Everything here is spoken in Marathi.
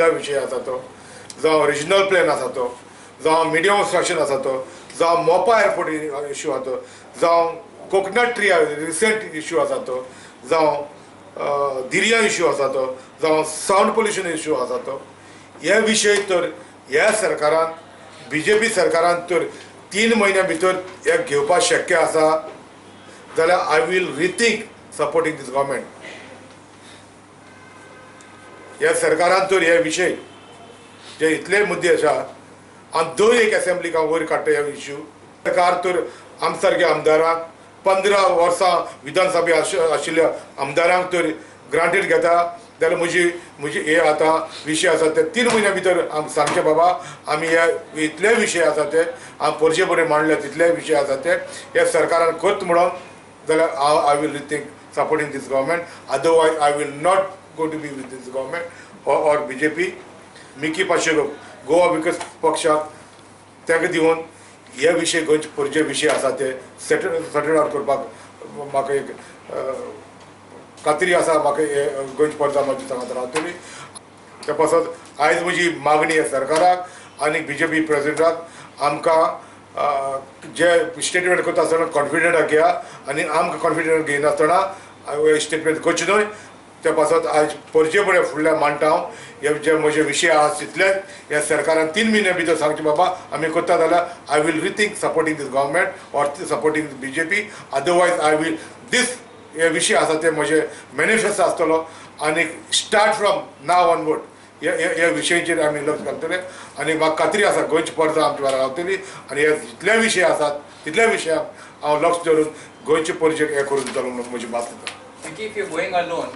प्लॅनिंगा विशयी आसा तो, जावं रिजनल प्लॅन आसा तो, जावं मिडियम ऑब्स्ट्रक्शन आसा तो, जावं मोपा एअरपोर्ट इश्यू आसा तो, जावं कोकोनट ट्री रिसेंट इश्यू आसा तो, जावं दिर्या इश्यू आसा तो, जावं सावंड पोल्युशन इश्यू आसा तो, हे विशय तर ह्या सरकारान BJP सरकारान तर 3 म्हयन्या भितर हे घेवपाक शक्य आसा जाल्यार I will rethink supporting this government. ह्या सरकारान तर हे विशय जे इतले मुद्दे आसा आनी दर एक असेंब्लीक हांव वयर काडटा ह्या इश्यू. सरकार तर आमचे सारक्या आमदारांक 15 वर्सां विधानसभे आशिल्ल्या आमदारांक तर ग्रांटेड घेता जाल्यार म्हजी हे आतां विशय आसा ते 3 म्हयन्या भितर सांगचे बाबा आमी हे इतले विशय आसा ते हांव परजे बरें मांडले तितले विशय आसा ते हे सरकारान करता म्हणून जाल्यार I will rethink supporting this government. Otherwise I will not go to be with this government or BJP. Mickey Pacheco Goa Vikas पक्षाक ताका दिवन हे विशय गोंयचे परजे विशय आसा ते सॉर्टेड आउट करपाक म्हाका एक खात्री आसा. म्हाका हे गोंयचे परजा म्हाजी सांगत रावतली. ते पासत आयज म्हजी मागणी आहे सरकाराक आनी BJP प्रेसिडेंटाक आमकां जे स्टेटमेंट करता आसतना कॉन्फिडंट घेया आनी आमकां कॉन्फिडंट घेयनासतना स्टेटमेंट करची न्हय. ते पासत आयज परजे बरें फुडल्या मांडटा हांव. हे जे म्हजे विशय आसा तितलेच ह्या सरकारान 3 म्हयन्या भितर सांगचे बाबा आमी करता जाल्यार I will rethink supporting this government or supporting BJP. Otherwise I will this हे विशय आसा ते म्हजे मॅनिफेस्टो आसतलो आनी स्टार्ट फ्रॉम नाव ऑनवर्ड हे विशयाचेर आमी लक्ष घालतले आनी म्हाका खात्री आसा गोंयची परजा आमच्या वांगडा रावतली आनी हे जितले विशय आसात तितल्या विशयाक हांव लक्ष धरून गोंयचे परजेक हे करून चलोवंक म्हजी मात. If you're going alone,